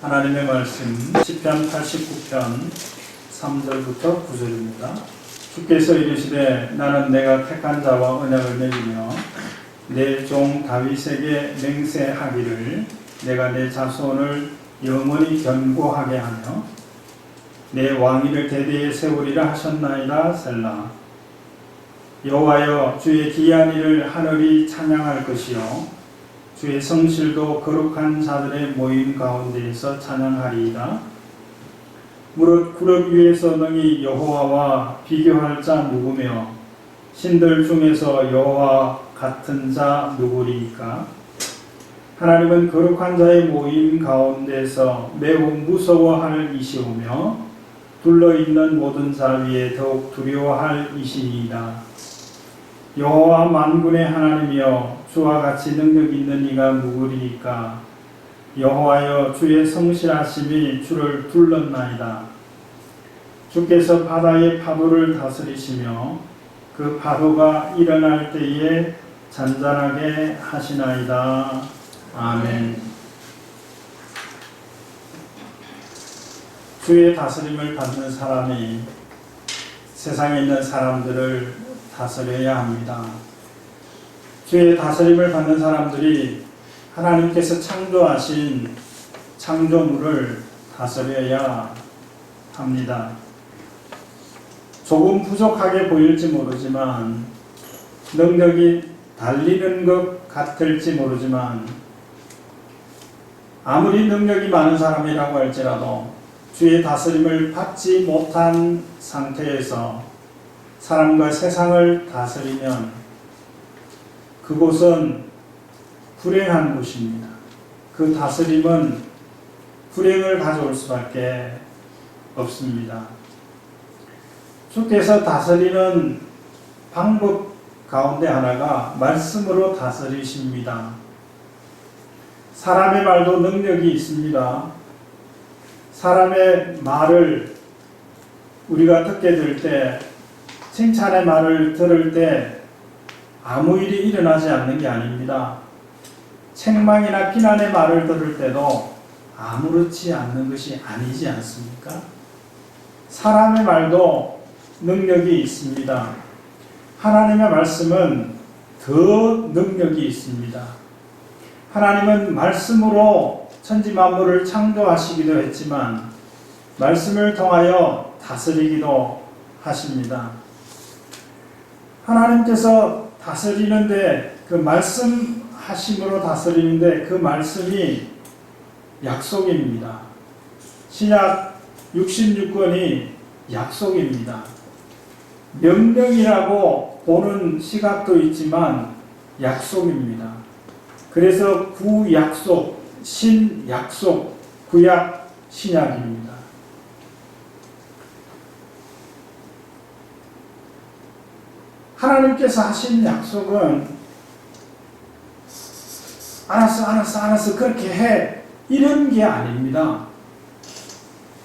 하나님의 말씀 시편 89편 3절부터 9절입니다. 주께서 이르시되 나는 내가 택한 자와 언약을 맺으며 내 종 다윗에게 맹세하기를 내가 내 자손을 영원히 견고하게 하며 내 왕위를 대대에 세우리라 하셨나이다. 셀라. 여호와여, 주의 기이한 일을 하늘이 찬양할 것이요 주의 성실도 거룩한 자들의 모임 가운데에서 찬양하리이다. 무릇 구름 위에서 능히 여호와와 비교할 자 누구며 신들 중에서 여호와 같은 자 누구리이까? 하나님은 거룩한 자의 모임 가운데서 매우 무서워할 이시오며 둘러있는 모든 자 위에 더욱 두려워할 이시니이다. 여호와 만군의 하나님이여, 주와 같이 능력 있는 이가 누구리이까? 여호와여, 주의 성실하심이 주를 둘렀나이다. 주께서 바다의 파도를 다스리시며 그 파도가 일어날 때에 잔잔하게 하시나이다. 아멘. 주의 다스림을 받는 사람이 세상에 있는 사람들을 다스려야 합니다. 주의 다스림을 받는 사람들이 하나님께서 창조하신 창조물을 다스려야 합니다. 조금 부족하게 보일지 모르지만, 능력이 달리는 것 같을지 모르지만, 아무리 능력이 많은 사람이라고 할지라도 주의 다스림을 받지 못한 상태에서 사람과 세상을 다스리면 그곳은 불행한 곳입니다. 그 다스림은 불행을 가져올 수밖에 없습니다. 주께서 다스리는 방법 가운데 하나가 말씀으로 다스리십니다. 사람의 말도 능력이 있습니다. 사람의 말을 우리가 듣게 될 때, 칭찬의 말을 들을 때 아무 일이 일어나지 않는 게 아닙니다. 책망이나 비난의 말을 들을 때도 아무렇지 않는 것이 아니지 않습니까? 사람의 말도 능력이 있습니다. 하나님의 말씀은 더 능력이 있습니다. 하나님은 말씀으로 천지 만물을 창조하시기도 했지만 말씀을 통하여 다스리기도 하십니다. 하나님께서 다스리는데, 그 말씀하심으로 다스리는데 그 말씀이 약속입니다. 신약 66권이 약속입니다. 명령이라고 보는 시각도 있지만 약속입니다. 그래서 구약속, 신약속, 구약, 신약입니다. 하나님께서 하신 약속은 알았어 그렇게 해, 이런 게 아닙니다.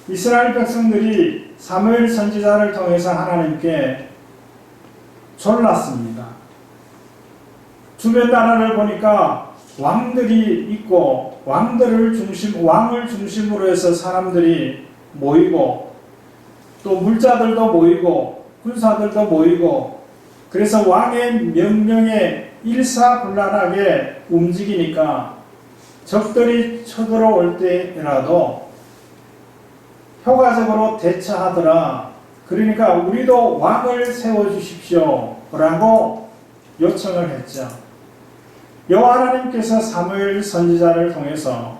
이스라엘 백성들이 사무엘 선지자를 통해서 하나님께 졸랐습니다. 주변 나라를 보니까 왕들이 있고 왕을 중심으로 해서 사람들이 모이고 또 물자들도 모이고 군사들도 모이고, 그래서 왕의 명령에 일사불란하게 움직이니까 적들이 쳐들어올 때라도 효과적으로 대처하더라. 그러니까 우리도 왕을 세워주십시오 라고 요청을 했죠. 여호와 하나님께서 사무엘 선지자를 통해서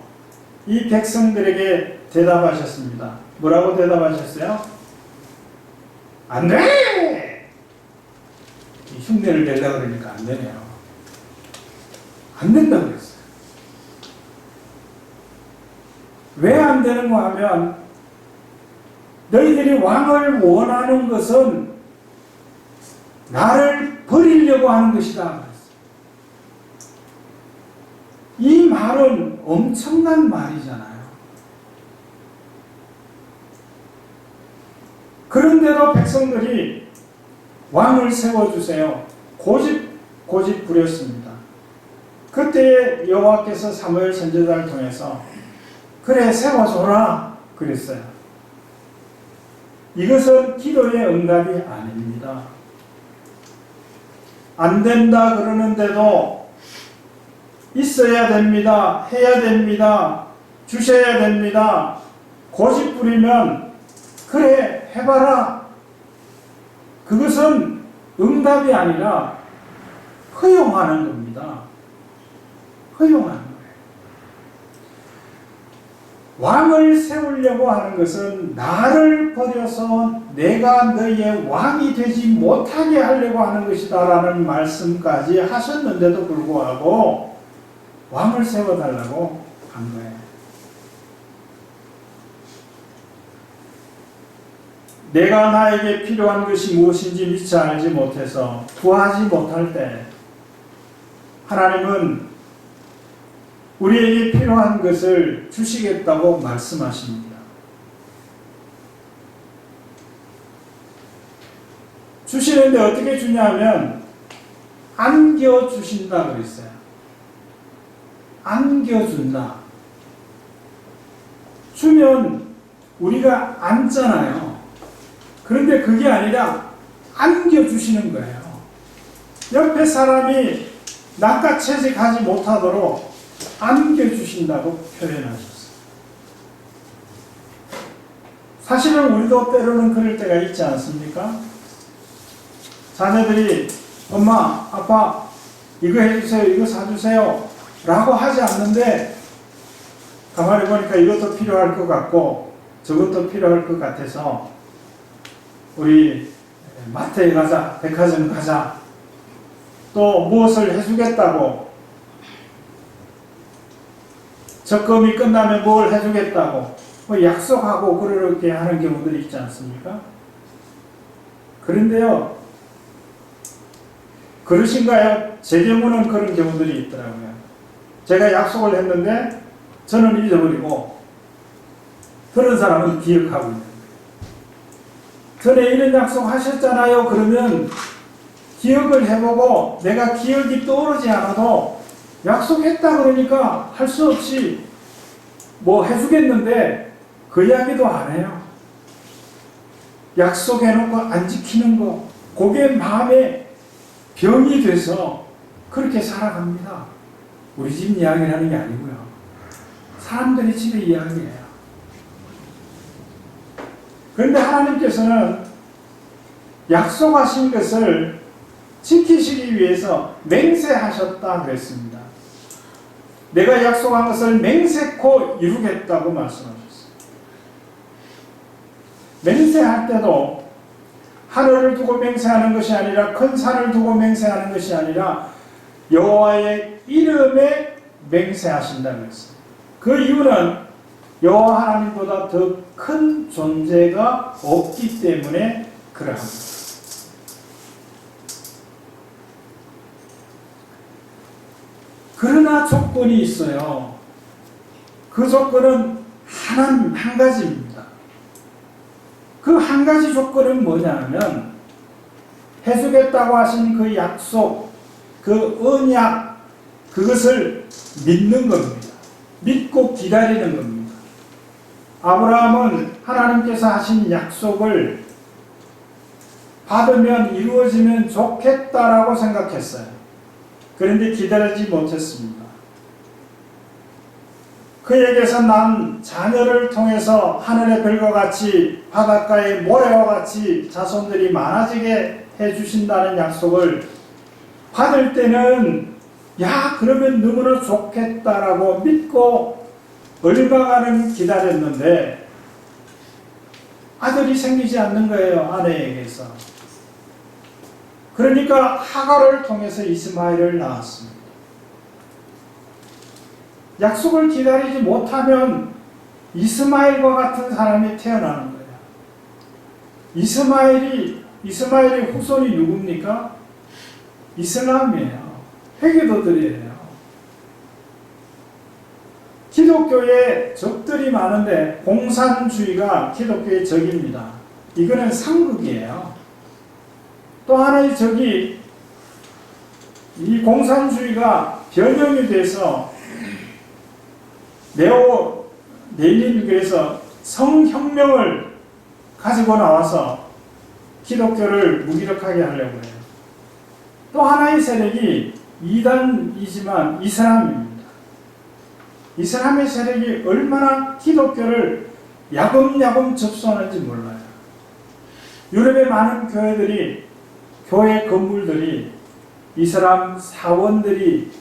이 백성들에게 대답하셨습니다. 뭐라고 대답하셨어요? 안 돼! 흉내를 내려고 그러니까 안 되네요. 안 된다고 그랬어요. 왜 안 되는가 하면, 너희들이 왕을 원하는 것은 나를 버리려고 하는 것이다 그랬어요. 이 말은 엄청난 말이잖아요. 그런데도 백성들이 왕을 세워주세요, 고집 부렸습니다. 그때 여호와께서 사무엘 선지자를 통해서 그래 세워줘라 그랬어요. 이것은 기도의 응답이 아닙니다. 안 된다 그러는데도 있어야 됩니다. 해야 됩니다. 주셔야 됩니다. 고집 부리면 그래 해봐라. 그것은 응답이 아니라 허용하는 겁니다. 허용하는 거예요. 왕을 세우려고 하는 것은 나를 버려서 내가 너희의 왕이 되지 못하게 하려고 하는 것이다라는 말씀까지 하셨는데도 불구하고 왕을 세워달라고 한 거예요. 내가 나에게 필요한 것이 무엇인지 미처 알지 못해서 구하지 못할 때 하나님은 우리에게 필요한 것을 주시겠다고 말씀하십니다. 주시는데 어떻게 주냐면 안겨주신다 그랬어요. 안겨준다. 주면 우리가 앉잖아요. 그런데 그게 아니라 안겨주시는 거예요. 옆에 사람이 낚아채직하지 못하도록 안겨주신다고 표현하셨어요. 사실은 우리도 때로는 그럴 때가 있지 않습니까? 자녀들이 엄마, 아빠 이거 해주세요, 이거 사주세요 라고 하지 않는데 가만히 보니까 이것도 필요할 것 같고 저것도 필요할 것 같아서 우리 마트에 가자, 백화점 가자, 또 무엇을 해주겠다고, 적금이 끝나면 뭘 해주겠다고 뭐 약속하고 그렇게 하는 경우들이 있지 않습니까? 그런데요, 그러신가요? 제 경우는 그런 경우들이 있더라고요. 제가 약속을 했는데 저는 잊어버리고 다른 사람은 기억하고 있는 거예요. 전에 이런 약속 하셨잖아요. 그러면 기억을 해보고 내가 기억이 떠오르지 않아도 약속했다 그러니까 할 수 없이 뭐 해주겠는데 그 이야기도 안 해요. 약속해놓고 안 지키는 거, 그게 마음에 병이 돼서 그렇게 살아갑니다. 우리 집 이야기라는 게 아니고요. 사람들이 집의 이야기예요. 그런데 하나님께서는 약속하신 것을 지키시기 위해서 맹세하셨다 그랬습니다. 내가 약속한 것을 맹세코 이루겠다고 말씀하셨어요. 맹세할 때도 하늘을 두고 맹세하는 것이 아니라 큰 산을 두고 맹세하는 것이 아니라 여호와의 이름에 맹세하신다 그랬어요. 그 이유는 여호와 하나님보다 더 큰 존재가 없기 때문에 그러합니다. 그러나 조건이 있어요. 그 조건은 한 가지입니다. 그 한 가지 조건은 뭐냐면 해주겠다고 하신 그 약속, 그 언약, 그것을 믿는 겁니다. 믿고 기다리는 겁니다. 아브라함은 하나님께서 하신 약속을 받으면 이루어지면 좋겠다라고 생각했어요. 그런데 기다리지 못했습니다. 그에게서 난 자녀를 통해서 하늘의 별과 같이 바닷가의 모래와 같이 자손들이 많아지게 해주신다는 약속을 받을 때는 야 그러면 너무나 좋겠다라고 믿고 얼마간은 기다렸는데 아들이 생기지 않는 거예요. 아내에게서. 그러니까 하갈을 통해서 이스마엘을 낳았습니다. 약속을 기다리지 못하면 이스마엘과 같은 사람이 태어나는 거예요. 이스마엘의 후손이 누굽니까? 이슬람이에요. 회개도들이에요. 기독교에 적들이 많은데 공산주의가 기독교의 적입니다. 이거는 상극이에요. 또 하나의 적이 이 공산주의가 변형이 돼서 레닌은 그래서 성혁명을 가지고 나와서 기독교를 무기력하게 하려고 해요. 또 하나의 세력이 이단이지만 이슬람입니다. 이슬람의 세력이 얼마나 기독교를 야금야금 접수하는지 몰라요. 유럽의 많은 교회들이, 교회 건물들이 이슬람 사원들이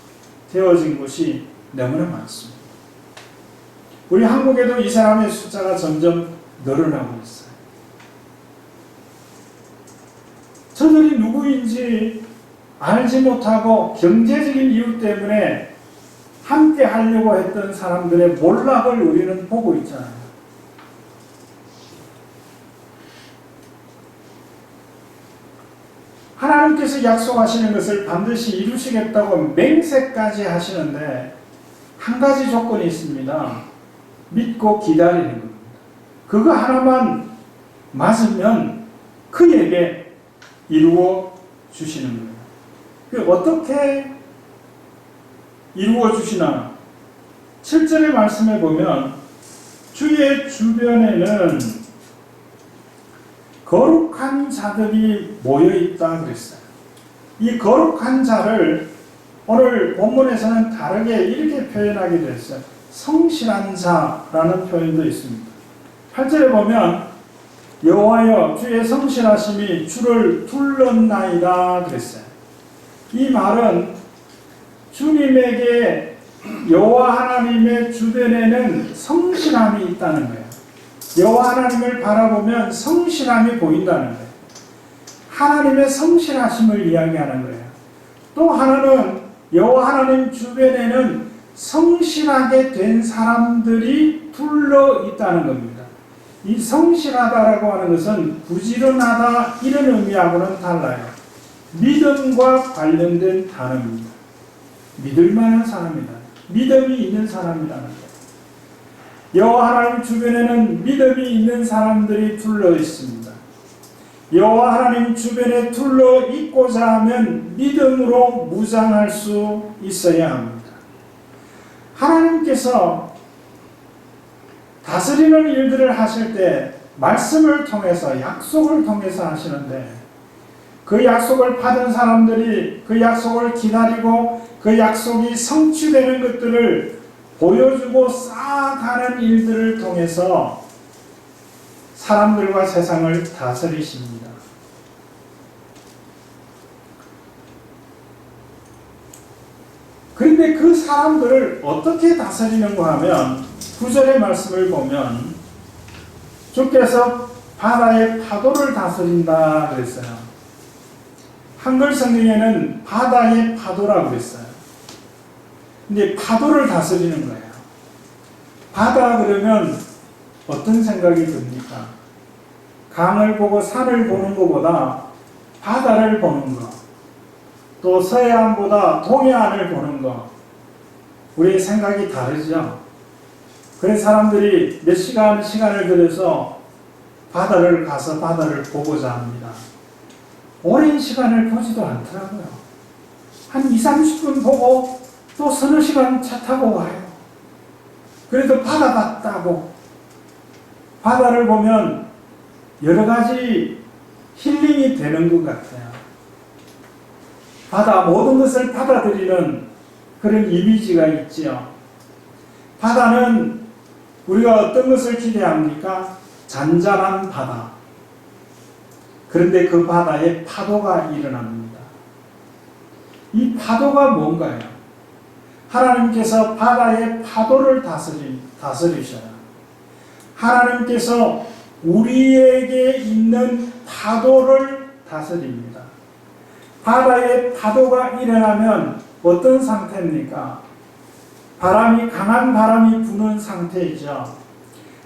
되어진 곳이 너무나 많습니다. 우리 한국에도 이슬람의 숫자가 점점 늘어나고 있어요. 저들이 누구인지 알지 못하고 경제적인 이유 때문에 함께 하려고 했던 사람들의 몰락을 우리는 보고 있잖아요. 하나님께서 약속하시는 것을 반드시 이루시겠다고 맹세까지 하시는데 한 가지 조건이 있습니다. 믿고 기다리는 겁니다. 그거 하나만 맞으면 그에게 이루어 주시는 거예요. 그 어떻게 이루어 주시나? 7절의 말씀에 보면 주의 주변에는 거룩한 자들이 모여 있다 그랬어요. 이 거룩한 자를 오늘 본문에서는 다르게 이렇게 표현하게 됐어요. 성실한 자라는 표현도 있습니다. 8절에 보면 여호와여 주의 성실하심이 주를 둘렀나이다 그랬어요. 이 말은 주님에게 여호와 하나님의 주변에는 성실함이 있다는 거예요. 여호와 하나님을 바라보면 성실함이 보인다는 거예요. 하나님의 성실하심을 이야기하는 거예요. 또 하나는 여호와 하나님 주변에는 성실하게 된 사람들이 둘러 있다는 겁니다. 이 성실하다라고 하는 것은 부지런하다 이런 의미하고는 달라요. 믿음과 관련된 단어입니다. 믿을 만한 사람이다. 믿음이 있는 사람이라는 거예요. 여호와 하나님 주변에는 믿음이 있는 사람들이 둘러 있습니다. 여호와 하나님 주변에 둘러 있고자 하면 믿음으로 무장할 수 있어야 합니다. 하나님께서 다스리는 일들을 하실 때 말씀을 통해서 약속을 통해서 하시는데 그 약속을 받은 사람들이 그 약속을 기다리고 그 약속이 성취되는 것들을 보여주고 쌓아가는 일들을 통해서 사람들과 세상을 다스리십니다. 그런데 그 사람들을 어떻게 다스리는가 하면 9절의 말씀을 보면 주께서 바다의 파도를 다스린다 그랬어요. 한글 성경에는 바다의 파도라고 그랬어요. 근데 파도를 다스리는 거예요. 바다 그러면 어떤 생각이 듭니까? 강을 보고 산을 보는 것보다 바다를 보는 것, 또 서해안보다 동해안을 보는 것, 우리의 생각이 다르죠. 그래서 사람들이 몇 시간을 들여서 바다를 가서 바다를 보고자 합니다. 오랜 시간을 보지도 않더라고요. 한 20-30분 보고 또 서너 시간 차 타고 와요. 그래도 바다 같다고. 바다를 보면 여러 가지 힐링이 되는 것 같아요. 바다, 모든 것을 받아들이는 그런 이미지가 있지요. 바다는 우리가 어떤 것을 기대합니까? 잔잔한 바다. 그런데 그 바다에 파도가 일어납니다. 이 파도가 뭔가요? 하나님께서 바다의 파도를 다스리셔요. 하나님께서 우리에게 있는 파도를 다스립니다. 바다에 파도가 일어나면 어떤 상태입니까? 강한 바람이 부는 상태이죠.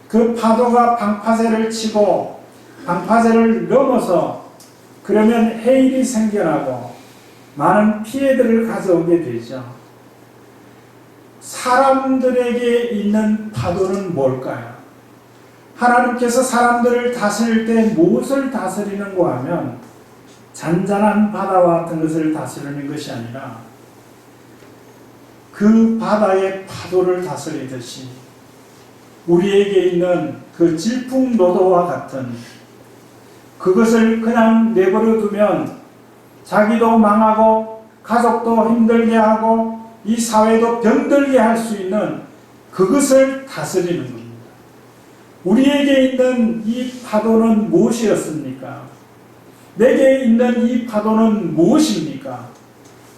그 파도가 방파제를 치고 방파제를 넘어서 그러면 해일이 생겨나고 많은 피해들을 가져오게 되죠. 사람들에게 있는 파도는 뭘까요? 하나님께서 사람들을 다스릴 때 무엇을 다스리는가 하면 잔잔한 바다와 같은 것을 다스리는 것이 아니라 그 바다의 파도를 다스리듯이 우리에게 있는 그 질풍노도와 같은 그것을 그냥 내버려 두면 자기도 망하고 가족도 힘들게 하고 이 사회도 병들게 할 수 있는 그것을 다스리는 겁니다. 우리에게 있는 이 파도는 무엇이었습니까? 내게 있는 이 파도는 무엇입니까?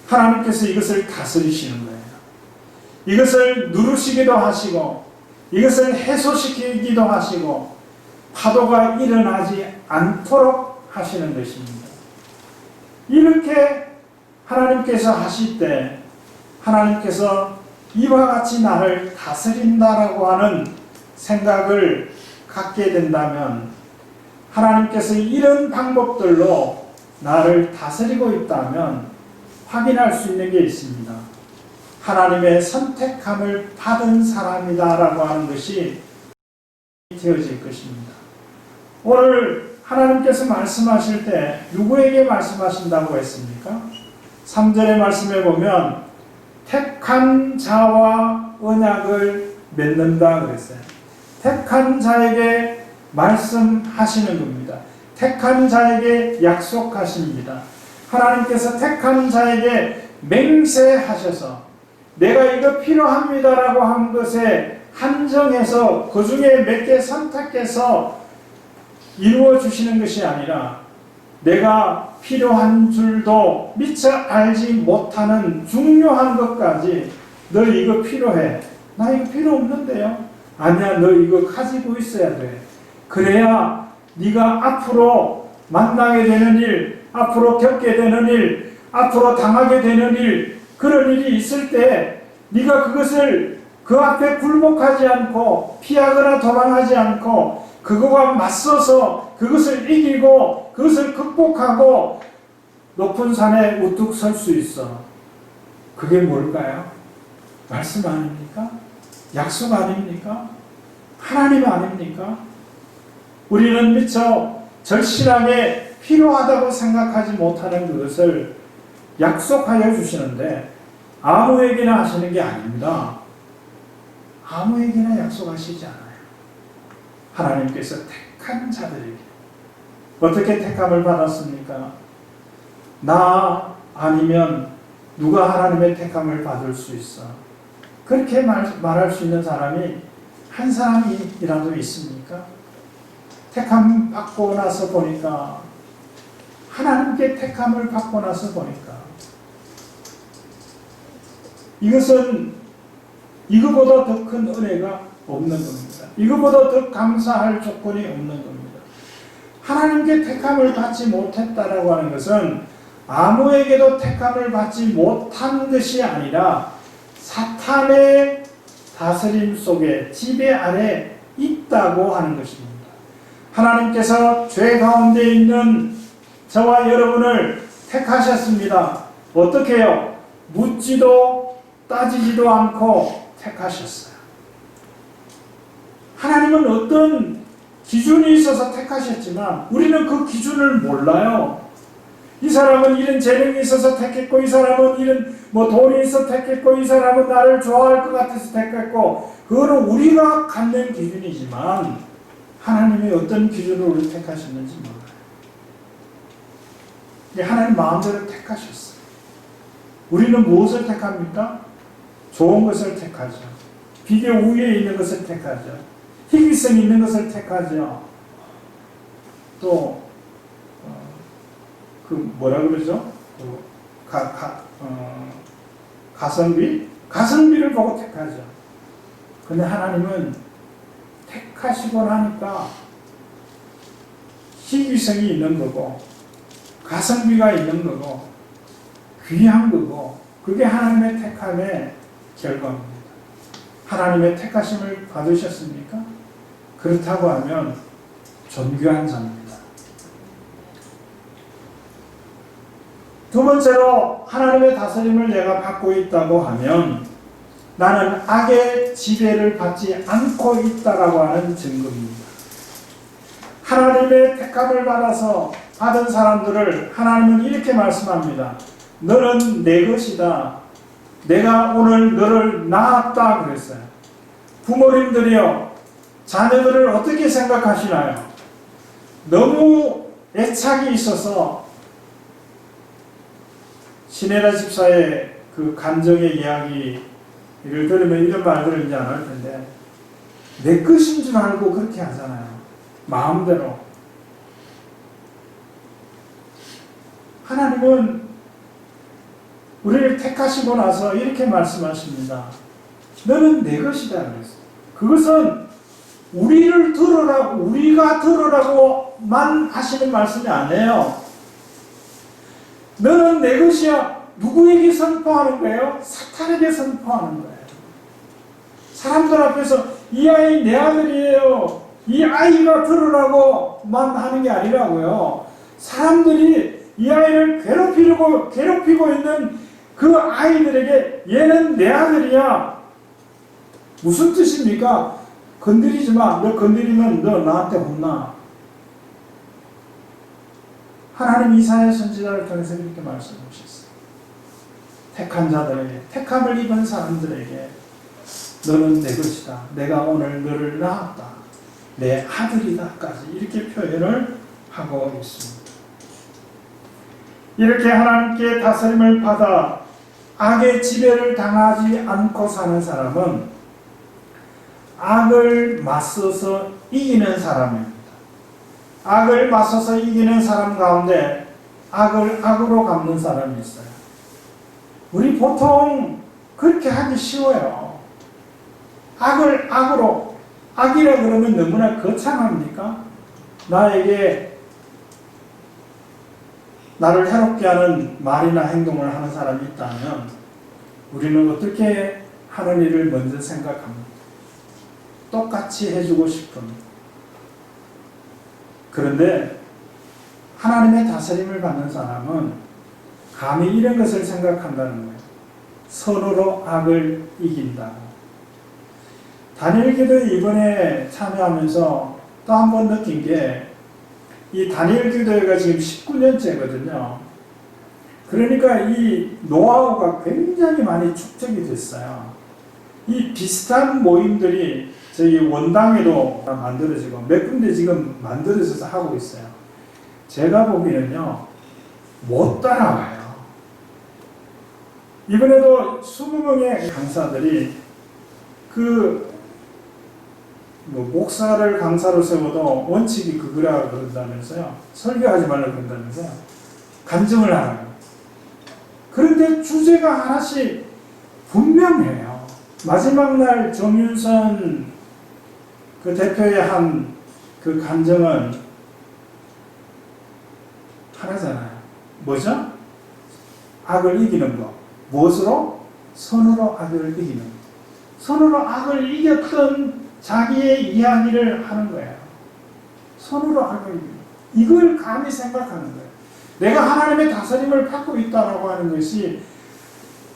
하나님께서 이것을 다스리시는 거예요. 이것을 누르시기도 하시고 이것을 해소시키기도 하시고 파도가 일어나지 않도록 하시는 것입니다. 이렇게 하나님께서 하실 때 하나님께서 이와 같이 나를 다스린다라고 하는 생각을 갖게 된다면 하나님께서 이런 방법들로 나를 다스리고 있다면 확인할 수 있는 게 있습니다. 하나님의 선택함을 받은 사람이다라고 하는 것이 되어질 것입니다. 오늘 하나님께서 말씀하실 때 누구에게 말씀하신다고 했습니까? 3절의 말씀에 보면 택한 자와 언약을 맺는다 그랬어요. 택한 자에게 말씀하시는 겁니다. 택한 자에게 약속하십니다. 하나님께서 택한 자에게 맹세하셔서 내가 이거 필요합니다라고 한 것에 한정해서 그 중에 몇 개 선택해서 이루어 주시는 것이 아니라 내가 필요한 줄도 미처 알지 못하는 중요한 것까지 너 이거 필요해. 나 이거 필요 없는데요. 아니야, 너 이거 가지고 있어야 돼. 그래야 네가 앞으로 만나게 되는 일, 앞으로 겪게 되는 일, 앞으로 당하게 되는 일, 그런 일이 있을 때 네가 그것을 그 앞에 굴복하지 않고 피하거나 도망하지 않고 그거와 맞서서 그것을 이기고 그것을 극복하고 높은 산에 우뚝 설 수 있어. 그게 뭘까요? 말씀 아닙니까? 약속 아닙니까? 하나님 아닙니까? 우리는 미처 절실하게 필요하다고 생각하지 못하는 그것을 약속하여 주시는데 아무에게나 하시는 게 아닙니다. 아무에게나 약속하시지 않아요. 하나님께서 택한 자들에게. 어떻게 택함을 받았습니까? 나 아니면 누가 하나님의 택함을 받을 수 있어? 그렇게 말할 수 있는 사람이 한 사람이라도 있습니까? 택함 받고 나서 보니까 하나님께 택함을 받고 나서 보니까 이것은 이거보다 더 큰 은혜가 없는 겁니다. 이거보다 더 감사할 조건이 없는 겁니다. 하나님께 택함을 받지 못했다라고 하는 것은 아무에게도 택함을 받지 못한 것이 아니라 사탄의 다스림 속에 지배 아래 있다고 하는 것입니다. 하나님께서 죄 가운데 있는 저와 여러분을 택하셨습니다. 어떻게 해요? 묻지도 따지지도 않고 택하셨어요. 하나님은 어떤 기준이 있어서 택하셨지만 우리는 그 기준을 몰라요. 이 사람은 이런 재능이 있어서 택했고 이 사람은 이런 돈이 있어서 택했고 이 사람은 나를 좋아할 것 같아서 택했고 그거는 우리가 갖는 기준이지만 하나님이 어떤 기준으로 우리를 택하셨는지 몰라요. 하나님 마음대로 택하셨어요. 우리는 무엇을 택합니까? 좋은 것을 택하죠. 비교 우위에 있는 것을 택하죠. 희귀성 있는 것을 택하죠. 또 뭐라 그러죠? 가성비? 가성비를 보고 택하죠. 근데 하나님은 택하시고 나니까 희귀성이 있는 거고 가성비가 있는 거고 귀한 거고 그게 하나님의 택함의 결과입니다. 하나님의 택하심을 받으셨습니까? 그렇다고 하면 존귀한 자입니다. 두 번째로 하나님의 다스림을 내가 받고 있다고 하면 나는 악의 지배를 받지 않고 있다라고 하는 증거입니다. 하나님의 택함을 받아서 받은 사람들을 하나님은 이렇게 말씀합니다. 너는 내 것이다. 내가 오늘 너를 낳았다 그랬어요. 부모님들이요. 자녀들을 어떻게 생각하시나요? 너무 애착이 있어서 신혜라 집사의 그 감정의 이야기를 들으면 이런 말들을 이제 안 할 텐데, 내 것인 줄 알고 그렇게 하잖아요. 마음대로. 하나님은 우리를 택하시고 나서 이렇게 말씀하십니다. 너는 내 것이다 그랬어요. 그것은 우리를 들으라고, 우리가 들으라고만 하시는 말씀이 아니에요. 너는 내 것이야. 누구에게 선포하는 거예요? 사탄에게 선포하는 거예요. 사람들 앞에서 이 아이 내 아들이에요. 이 아이가 들으라고만 하는 게 아니라고요. 사람들이 이 아이를 괴롭히고 있는 그 아이들에게 얘는 내 아들이야. 무슨 뜻입니까? 건드리지 마. 너 건드리면 너 나한테 혼나. 하나님 이사야 선지자를 통해서 이렇게 말씀하셨어요. 택한 자들에게, 택함을 입은 사람들에게 너는 내 것이다. 내가 오늘 너를 낳았다. 내 아들이다까지 이렇게 표현을 하고 있습니다. 이렇게 하나님께 다스림을 받아 악의 지배를 당하지 않고 사는 사람은 악을 맞서서 이기는 사람입니다. 악을 맞서서 이기는 사람 가운데 악을 악으로 갚는 사람이 있어요. 우리 보통 그렇게 하기 쉬워요. 악을 악으로, 악이라 그러면 너무나 거창합니까? 나에게 나를 해롭게 하는 말이나 행동을 하는 사람이 있다면 우리는 어떻게 하는 일을 먼저 생각합니다. 똑같이 해주고 싶은. 그런데 하나님의 다스림을 받는 사람은 감히 이런 것을 생각한다는 거예요. 선으로 악을 이긴다고. 다니엘기도 이번에 참여하면서 또 한 번 느낀 게, 이 다니엘기도회가 지금 19년째거든요. 그러니까 이 노하우가 굉장히 많이 축적이 됐어요. 이 비슷한 모임들이 저희 원당에도 만들어지고 몇 군데 지금 만들어져서 하고 있어요. 제가 보기에는요, 못 따라와요. 이번에도 20명의 강사들이 목사를 강사로 세워도 원칙이 그거라 그런다면서요. 설교하지 말라 그런다면서요. 간증을 하라고. 그런데 주제가 하나씩 분명해요. 마지막 날 정윤선 그 대표의 한 그 간증은 하나잖아요. 뭐죠? 악을 이기는 것. 무엇으로? 선으로 악을 이기는 것. 선으로 악을 이겼던 자기의 이야기를 하는 거예요. 선으로 악을 이기는 것. 이걸 감히 생각하는 거예요. 내가 하나님의 다스림을 받고 있다고 하는 것이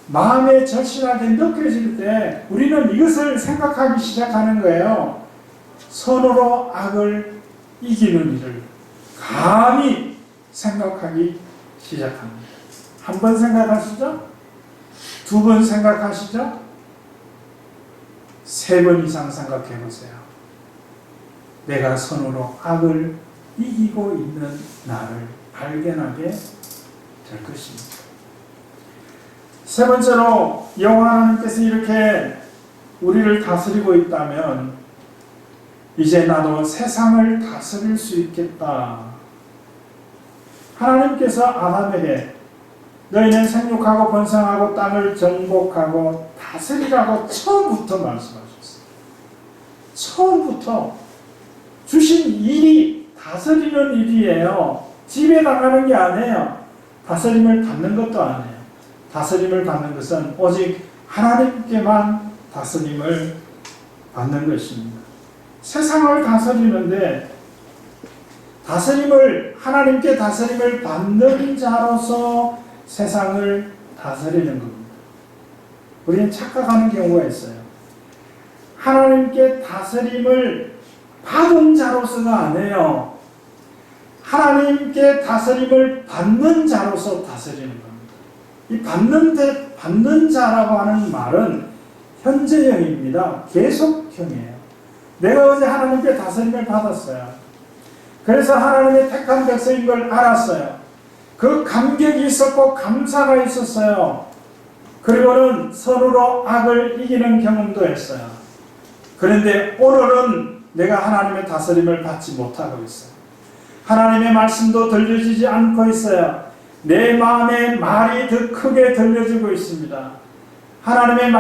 마음에 절실하게 느껴질 때 우리는 이것을 생각하기 시작하는 거예요. 선으로 악을 이기는 일을 감히 생각하기 시작합니다. 한 번 생각하시죠? 두 번 생각하시죠? 3번 이상 생각해 보세요. 내가 선으로 악을 이기고 있는 나를 발견하게 될 것입니다. 세 번째로, 여호와 하나님께서 이렇게 우리를 다스리고 있다면 이제 나도 세상을 다스릴 수 있겠다. 하나님께서 아담에게 너희는 생육하고 번성하고 땅을 정복하고 다스리라고 처음부터 말씀하셨어요. 처음부터 주신 일이 다스리는 일이에요. 지배당하는 게 아니에요. 다스림을 받는 것도 아니에요. 다스림을 받는 것은 오직 하나님께만 다스림을 받는 것입니다. 세상을 다스리는데 하나님께 다스림을 받는 자로서 세상을 다스리는 겁니다. 우리는 착각하는 경우가 있어요. 하나님께 다스림을 받은 자로서가 아니에요. 하나님께 다스림을 받는 자로서 다스리는 겁니다. 이 받는 자라고 하는 말은 현재형입니다. 계속형이에요. 내가 어제 하나님께 다스림을 받았어요. 그래서 하나님의 택한 백성인 걸 알았어요. 그 감격이 있었고 감사가 있었어요. 그리고는 서로로 악을 이기는 경험도 했어요. 그런데 오늘은 내가 하나님의 다스림을 받지 못하고 있어요. 하나님의 말씀도 들려지지 않고 있어요. 내 마음에 말이 더 크게 들려지고 있습니다. 하나님의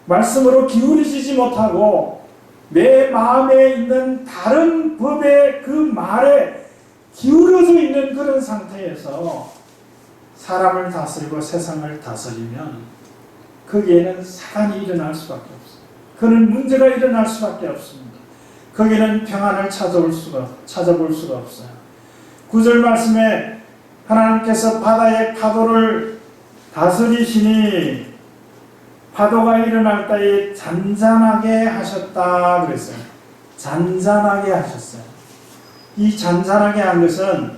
말씀으로 기울이지 못하고 내 마음에 있는 다른 법의 그 말에 기울어져 있는 그런 상태에서 사람을 다스리고 세상을 다스리면 거기에는 사단이 일어날 수밖에 없어요. 그는 문제가 일어날 수밖에 없습니다. 거기는 평안을 찾아볼 수가 없어요. 9절 말씀에 하나님께서 바다의 파도를 다스리시니 파도가 일어날 때에 잔잔하게 하셨다 그랬어요. 잔잔하게 하셨어요. 이 잔잔하게 한 것은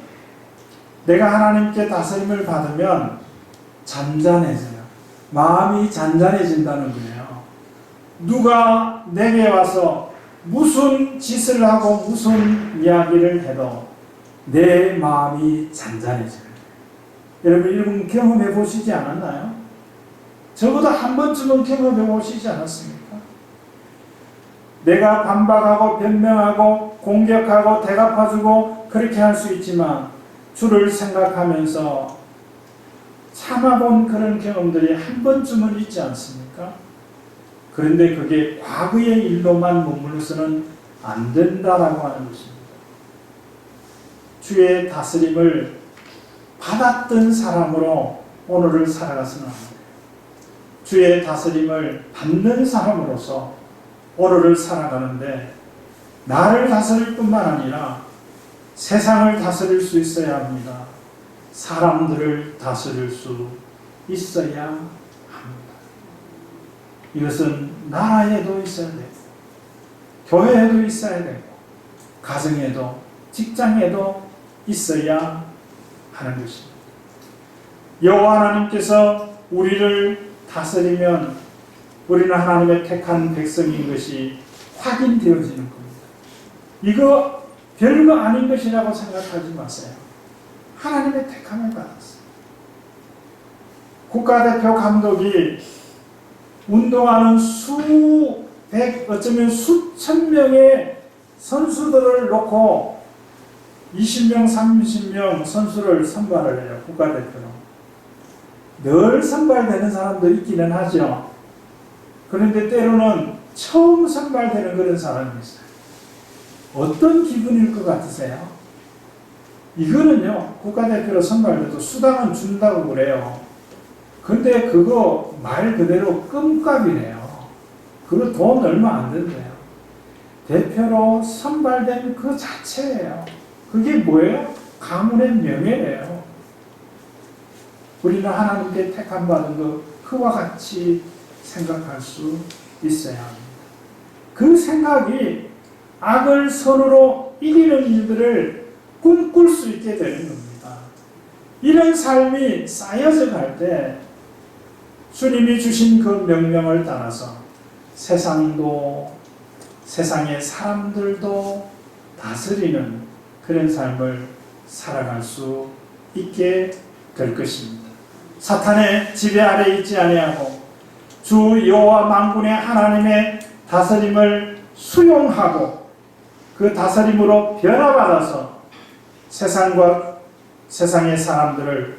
내가 하나님께 다스림을 받으면 잔잔해져요. 마음이 잔잔해진다는 거예요. 누가 내게 와서 무슨 짓을 하고 무슨 이야기를 해도 내 마음이 잔잔해져요. 여러분 경험해 보시지 않았나요? 적어도 한 번쯤은 경험해 보시지 않았습니까? 내가 반박하고 변명하고 공격하고 대갚아주고 그렇게 할 수 있지만 주를 생각하면서 참아본 그런 경험들이 한 번쯤은 있지 않습니까? 그런데 그게 과거의 일로만 머물러서는 안 된다라고 하는 것입니다. 주의 다스림을 받았던 사람으로 오늘을 살아가서는 합니다. 주의 다스림을 받는 사람으로서 오늘을 살아가는데 나를 다스릴 뿐만 아니라 세상을 다스릴 수 있어야 합니다. 사람들을 다스릴 수 있어야 합니다. 이것은 나라에도 있어야 되고 교회에도 있어야 되고 가정에도 직장에도 있어야 하는 것입니다. 여호와 하나님께서 우리를 다스리면 우리는 하나님의 택한 백성인 것이 확인되어지는 겁니다. 이거 별거 아닌 것이라고 생각하지 마세요. 하나님의 택함을 받았어요. 국가대표 감독이 운동하는 수백, 어쩌면 수천 명의 선수들을 놓고 20명, 30명 선수를 선발을 해요. 국가대표로. 늘 선발되는 사람도 있기는 하죠. 그런데 때로는 처음 선발되는 그런 사람이 있어요. 어떤 기분일 것 같으세요? 이거는요, 국가대표로 선발돼도 수당은 준다고 그래요. 근데 그거 말 그대로 껌값이래요. 그거 돈 얼마 안 된대요. 대표로 선발된 그 자체예요. 그게 뭐예요? 가문의 명예래요. 우리는 하나님께 택함 받은 거 그와 같이 생각할 수 있어야 합니다. 그 생각이 악을 선으로 이기는 일들을 꿈꿀 수 있게 되는 겁니다. 이런 삶이 쌓여져 갈 때 주님이 주신 그 명령을 따라서 세상도 세상의 사람들도 다스리는 그런 삶을 살아갈 수 있게 될 것입니다. 사탄의 지배 아래 있지 아니하고 주 여호와 만군의 하나님의 다스림을 수용하고 그 다스림으로 변화받아서 세상과 세상의 사람들을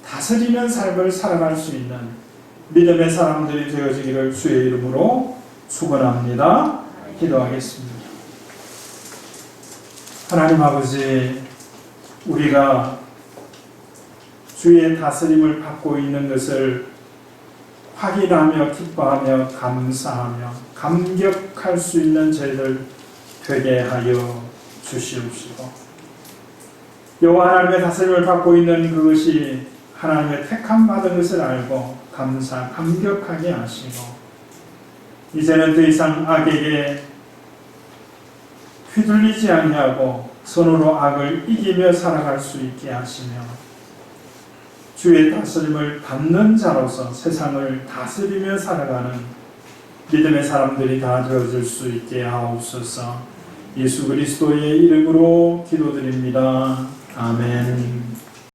다스리는 삶을 살아갈 수 있는 믿음의 사람들이 되어지기를 주의 이름으로 축원합니다. 기도하겠습니다. 하나님 아버지, 우리가 주의 다스림을 받고 있는 것을 확인하며 기뻐하며 감사하며 감격할 수 있는 저희들 되게 하여 주시옵시고, 여호와 하나님의 다스림을 받고 있는 그것이 하나님의 택함 받은 것을 알고 감격하게 하시고, 이제는 더 이상 악에게 휘둘리지 아니하고 선으로 악을 이기며 살아갈 수 있게 하시며, 주의 다스림을 받는 자로서 세상을 다스리며 살아가는 믿음의 사람들이 다 되어질 수 있게 하옵소서. 예수 그리스도의 이름으로 기도드립니다. 아멘.